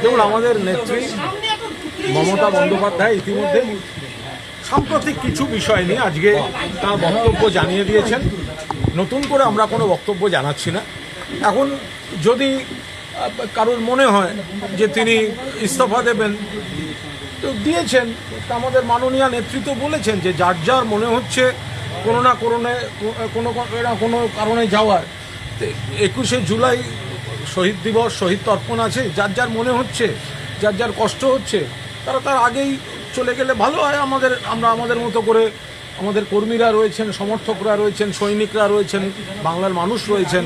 যেমন আমাদের নেত্রী মমতা বন্দ্যোপাধ্যায় ইতিমধ্যে সাম্প্রতিক কিছু বিষয় নিয়ে আজকে তার বক্তব্য জানিয়ে দিয়েছেন। নতুন করে আমরা কোনো বক্তব্য জানাচ্ছি না। এখন যদি কারোর মনে হয় যে তিনি ইস্তফা দেবেন তো দিয়েছেন, আমাদের মাননীয় নেতৃত্ব বলেছেন যে যার যার মনে হচ্ছে কোনো না কোনো কারণে যাওয়ার। 21শে জুলাই শহীদ দিবস, শহীদ তর্পণ আছে, যার যার মনে হচ্ছে, যার যার কষ্ট হচ্ছে তারা তার আগেই চলে গেলে ভালো হয়। আমরা আমাদের মতো করে, আমাদের কর্মীরা রয়েছেন, সমর্থকরা রয়েছেন, সৈনিকরা রয়েছেন, বাংলার মানুষ রয়েছেন,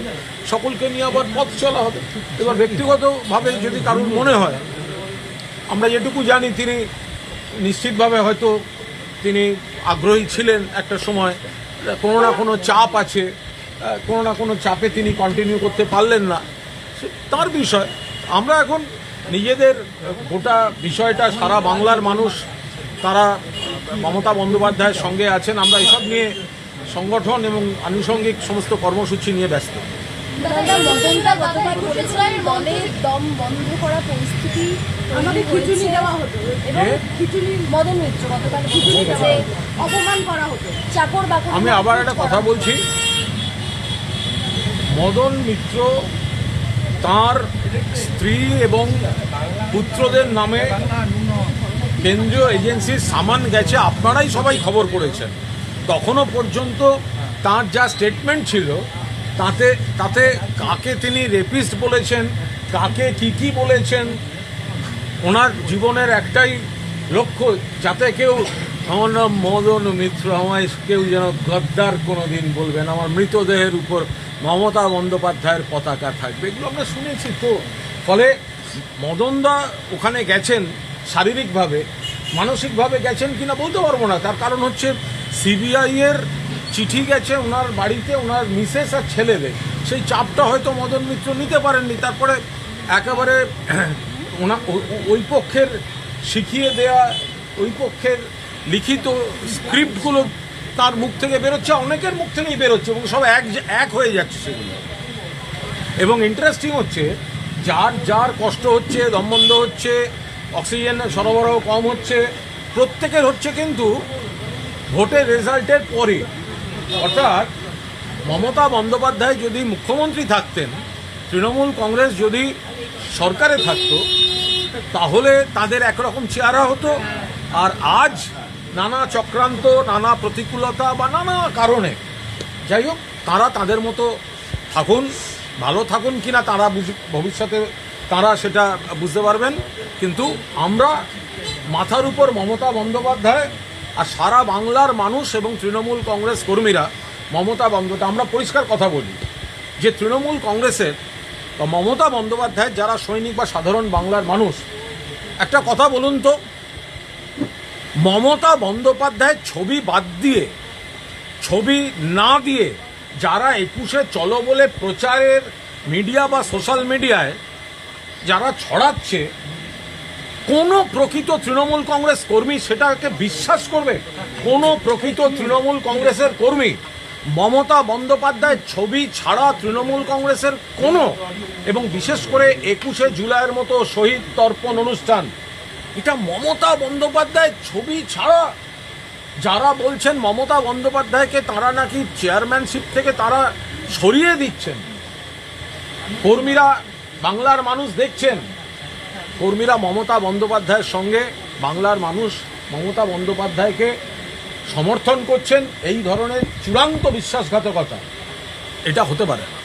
সকলকে নিয়ে আবার পথ চলা হবে। এবার ব্যক্তিগতভাবে যদি কারোর মনে হয়, আমরা যেটুকু জানি তিনি নিশ্চিতভাবে হয়তো তিনি আগ্রহী ছিলেন একটা সময়, কোনো না কোনো চাপ আছে, কোনো না কোনো চাপে তিনি কন্টিনিউ করতে পারলেন না, তার বিষয়। আমরা এখন নিজেদের গোটা বিষয়টা, সারা বাংলার মানুষ তারা মমতা বন্দ্যোপাধ্যায়ের সঙ্গে আছেন, আমরা এসব নিয়ে সংগঠন এবং আনুষঙ্গিক সমস্ত কর্মসূচি নিয়ে ব্যস্ত। আমি আবার একটা কথা বলছি, মদন মিত্র তার স্ত্রী এবং পুত্রদের নামে কেন্দ্রীয় এজেন্সির সামান গেছে, আপনারাই সবাই খবর করেছেন। তখনও পর্যন্ত তার যা স্টেটমেন্ট ছিল তাতে কাকে তিনি রেপিস্ট বলেছেন, কাকে কি বলেছেন, ওনার জীবনের একটাই লক্ষ্য, যাতে কেউ আমার নাম মদন মিত্র, আমায় কেউ যেন গদ্দার কোনো দিন বলবেন, আমার মৃতদেহের উপর মমতা বন্দ্যোপাধ্যায়ের পতাকা থাকবে, এগুলো আমরা শুনেছি। তো ফলে মদনদা ওখানে গেছেন শারীরিকভাবে, মানসিকভাবে গেছেন কিনা বলতে পারবো না। তার কারণ হচ্ছে সিবিআই এর চিঠি গেছে ওনার বাড়িতে, ওনার মিসেস আর ছেলেদের, সেই চাপটা হয়তো মদন মিত্র নিতে পারেননি। তারপরে একেবারে ওই পক্ষের শিখিয়ে দেয়া, ওই পক্ষের লিখিত স্ক্রিপ্টগুলো তার মুখ থেকে বেরোচ্ছে, অনেকের মুখ থেকেই বেরোচ্ছে এবং সব এক হয়ে যাচ্ছে সেগুলো। এবং ইন্টারেস্টিং হচ্ছে, যার কষ্ট হচ্ছে, দমবন্ধ হচ্ছে, অক্সিজেন সরবরাহ কম হচ্ছে, প্রত্যেকের হচ্ছে কিন্তু ভোটের রেজাল্টের পরে। অর্থাৎ মমতা বন্দ্যোপাধ্যায় যদি মুখ্যমন্ত্রী থাকতেন, তৃণমূল কংগ্রেস যদি সরকারে থাকতো, তাহলে তাদের একরকম চেহারা হতো। আর আজ নানা চক্রান্ত, নানা প্রতিকূলতা বা নানা কারণে, যাই হোক, তারা তাদের মতো থাকুন, ভালো থাকুন কিনা তারা ভবিষ্যতে তারা সেটা বুঝতে পারবেন। কিন্তু আমরা মাথার উপর মমতা বন্দ্যোপাধ্যায় আর সারা বাংলার মানুষ এবং তৃণমূল কংগ্রেস কর্মীরা মমতা বন্দ্যোপাধ্যায়, আমরা পরিষ্কার কথা বলি যে তৃণমূল কংগ্রেসের বা মমতা বন্দ্যোপাধ্যায়ের যারা সৈনিক বা সাধারণ বাংলার মানুষ, একটা কথা বলুন তো, মমতা বন্দ্যোপাধ্যায়ের ছবি বাদ দিয়ে, ছবি না দিয়ে যারা 21শে চলো বলে প্রচারের মিডিয়া বা সোশ্যাল মিডিয়ায় যারা ছড়াচ্ছে, কোনো প্রকৃত তৃণমূল কংগ্রেস কর্মী সেটাকে বিশ্বাস করবে? কোনো প্রকৃত তৃণমূল কংগ্রেসের কর্মী মমতা বন্দ্যোপাধ্যায়ের ছবি ছাড়া তৃণমূল কংগ্রেসের কোনো, এবং বিশেষ করে 21শে জুলাইয়ের মতো শহীদ তর্পণ অনুষ্ঠান, এটা মমতা বন্দ্যোপাধ্যায়ের ছবি ছাড়া? যারা বলছেন মমতা বন্দ্যোপাধ্যায়কে তারা নাকি চেয়ারম্যানশিপ থেকে তারা সরিয়ে দিচ্ছেন, কর্মীরা, বাংলার মানুষ দেখছেন, কর্মীরা মমতা বন্দ্যোপাধ্যায়ের সঙ্গে, বাংলার মানুষ মমতা বন্দ্যোপাধ্যায়কে সমর্থন করছেন, এই ধরনের চূড়ান্ত বিশ্বাসঘাতকতা এটা হতে পারে না।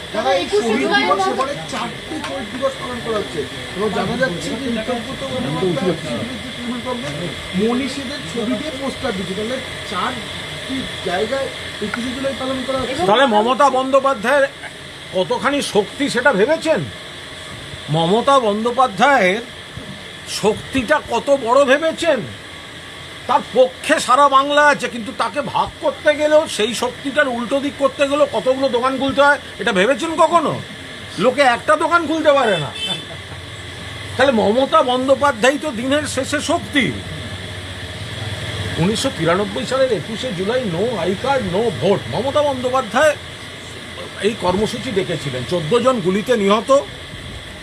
তাহলে মমতা বন্দ্যোপাধ্যায়ের কতখানি শক্তি সেটা ভেবেছেন? মমতা বন্দ্যোপাধ্যায়ের শক্তিটা কত বড় ভেবেছেন? তার পক্ষে সারা বাংলা আছে, কিন্তু তাকে ভাগ করতে গেলেও সেই শক্তিটার উল্টো দিক করতে গেলেও কতগুলো দোকান খুলতে হয়, এটা ভেবেছেন কখনো? লোকে একটা দোকান খুলতে পারে না। তাহলে মমতা বন্দ্যোপাধ্যায় তো দিনের শেষে শক্তি। 1993 সালের 21শে July no I card no vote, Mamata Bandyopadhyay এই কর্মসূচি ডেকেছিলেন। 14 জন গুলিতে নিহত,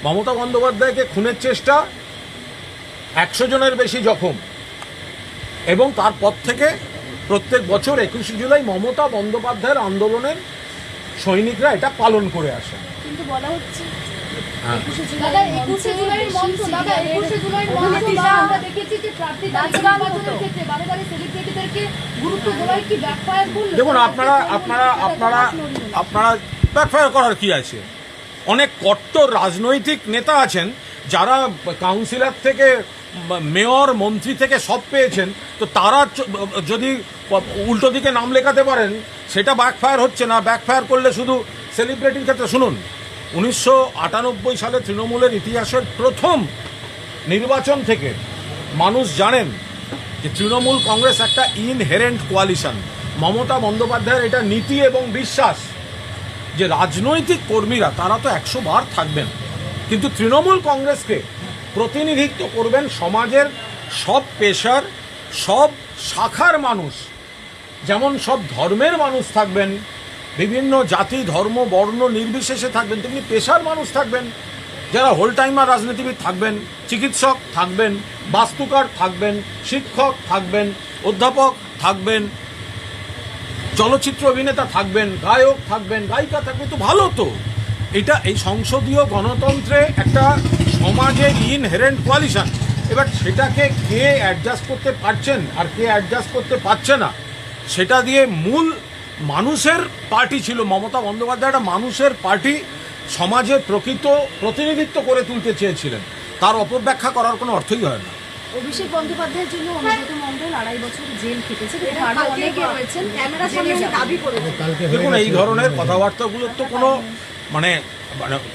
মমতা বন্দ্যোপাধ্যায়কে খুনের চেষ্টা, 100 জনের বেশি জখম, এবং তারপর থেকে প্রত্যেক বছর 21শে জুলাই মমতা বন্দ্যোপাধ্যায়ের আন্দোলনের সৈনিকরা এটা পালন করে আসে। কিন্তু বলা হচ্ছে হ্যাঁ, 21শে জুলাইয়ের মঞ্চ, দাদা 21শে জুলাইয়ের মঞ্চটা আমরা দেখেছি যে প্রার্থীদের নির্বাচনের ক্ষেত্রে বারে বারে সেলিব্রিটিদেরকে গুরুত্ব দেওয়ায় কি ব্যাকফায়ার করলো? দেখুন আপনারা ব্যাকফায়ার করার কি আছে? অনেক কট্টর রাজনৈতিক নেতা আছেন যারা কাউন্সিলর থেকে মেয়র, মন্ত্রী থেকে সব পেয়েছেন, তো তারা যদি উল্টো দিকে নাম লেখাতে পারেন সেটা ব্যাকফায়ার হচ্ছে না। ব্যাকফায়ার করলে শুধু সেলিব্রিটির ক্ষেত্রে। শুনুন, 1998 সালে তৃণমূলের ইতিহাসের প্রথম নির্বাচন থেকে মানুষ জানেন যে তৃণমূল কংগ্রেস একটা ইনহেরেন্ট কোয়ালিশন। মমতা বন্দ্যোপাধ্যায়ের এটা নীতি এবং বিশ্বাস যে রাজনৈতিক কর্মীরা তারা তো 100 বার থাকবেন, কিন্তু তৃণমূল কংগ্রেসকে প্রতিনিধিত্ব করবেন সমাজের সব পেশার, সব শাখার মানুষ। যেমন সব ধর্মের মানুষ থাকবেন, বিভিন্ন জাতি, ধর্ম, বর্ণ নির্বিশেষে থাকবেন, তেমনি পেশার মানুষ থাকবেন, যারা হোল টাইমার রাজনীতিবিদ থাকবেন, চিকিৎসক থাকবেন, বাস্তুকার থাকবেন, শিক্ষক থাকবেন, অধ্যাপক থাকবেন, চলচ্চিত্র অভিনেতা থাকবেন, গায়ক থাকবেন, গায়িকা থাকবেন। তো ভালো তো, এটা এই সংসদীয় গণতন্ত্রে একটা সমাজের ইনহেরেন্ট কোয়ালিশন। এবার সেটাকে কে অ্যাডজাস্ট করতে পারছেন আর কে অ্যাডজাস্ট করতে পারছে না, সেটা দিয়ে মূল মানুষের পার্টি ছিল মমতা বন্দ্যোপাধ্যায়। একটা মানুষের পার্টি সমাজের প্রকৃত প্রতিনিধিত্ব করে তুলতে চেয়েছিলেন, তার অপব্যাখ্যা করার কোনো অর্থই হয় না। অভিষেক বন্দ্যোপাধ্যায়ের জন্য অনুব্রত মণ্ডল 2.5 বছর জেল খেটেছে, কিন্তু আরো অনেকে রয়েছেন ক্যামেরার সামনে দাবি করেছেন। দেখুন, এই ধরনের কথাবার্তাগুলোর তো কোনো মানে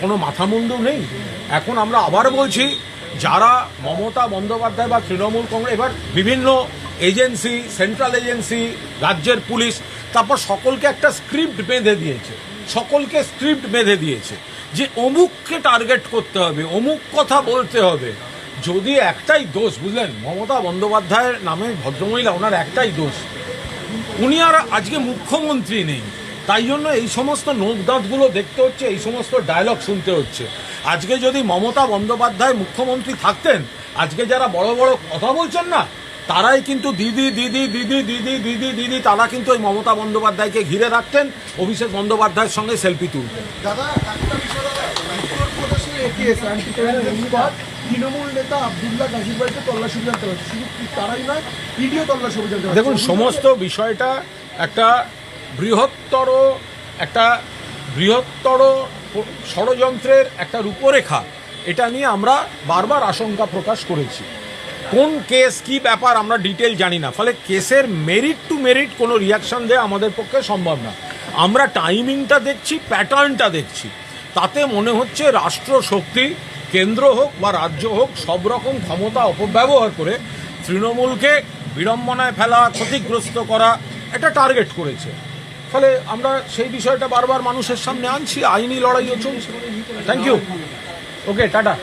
কোনো মাথা মুন্ডু নেই। এখন আমরা আবার বলছি, যারা মমতা বন্দ্যোপাধ্যায় বা তৃণমূল কংগ্রেস, এবার বিভিন্ন এজেন্সি, সেন্ট্রাল এজেন্সি, রাজ্যের পুলিশ, তারপর সকলকে একটা স্ক্রিপ্ট বেঁধে দিয়েছে, সকলকে স্ক্রিপ্ট বেঁধে দিয়েছে যে অমুককে টার্গেট করতে হবে, অমুক কথা বলতে হবে। যদি একটাই দোষ, বুঝলেন, মমতা বন্দ্যোপাধ্যায়ের নামে ভদ্রমহিলা, ওনার একটাই দোষ, উনি আর আজকে মুখ্যমন্ত্রী নেই, তাই জন্য এই সমস্ত নোকদাঁতগুলো দেখতে হচ্ছে, এই সমস্ত ডায়লগ শুনতে হচ্ছে। আজকে যদি মমতা বন্দ্যোপাধ্যায় মুখ্যমন্ত্রী থাকতেন, আজকে যারা বড় বড় কথা বলছেন না, তারাই কিন্তু দিদি দিদি দিদি দিদি দিদি দিদি, তারা কিন্তু ওই মমতা বন্দ্যোপাধ্যায়কে ঘিরে রাখতেন, অভিষেক বন্দ্যোপাধ্যায়ের সঙ্গে সেলফি তুলতেন। দাদা, একটা বিষয়, উত্তরপ্রদেশে ATS anti terrorism squad Trinamool নেতা আব্দুল্লাহ গাজীর বাড়িতে তল্লাশি অভিযান চালাচ্ছে। শুধু তারাই নয়, ইডিও তল্লাশি অভিযান চালাচ্ছে। দেখুন, সমস্ত বিষয়টা একটা বৃহত্তর ষড়যন্ত্রের একটা রূপরেখা। এটা নিয়ে আমরা বারবার আশঙ্কা প্রকাশ করেছি। কোন কেস, কি ব্যাপার আমরা ডিটেল জানি না, ফলে কেসের মেরিট টু মেরিট কোনো রিয়াকশন দেওয়া আমাদের পক্ষে সম্ভব না। আমরা টাইমিংটা দেখছি, প্যাটার্নটা দেখছি, তাতে মনে হচ্ছে রাষ্ট্র শক্তি, কেন্দ্র হোক বা রাজ্য হোক, সব রকম ক্ষমতা অপব্যবহার করে তৃণমূলকে বিড়ম্বনায় ফেলা, ক্ষতিগ্রস্ত করা, এটা টার্গেট করেছে। ফলে আমরা সেই বিষয়টা বারবার মানুষের সামনে আনছি, আইনি লড়াইও চলছে। Thank you. Okay, tata.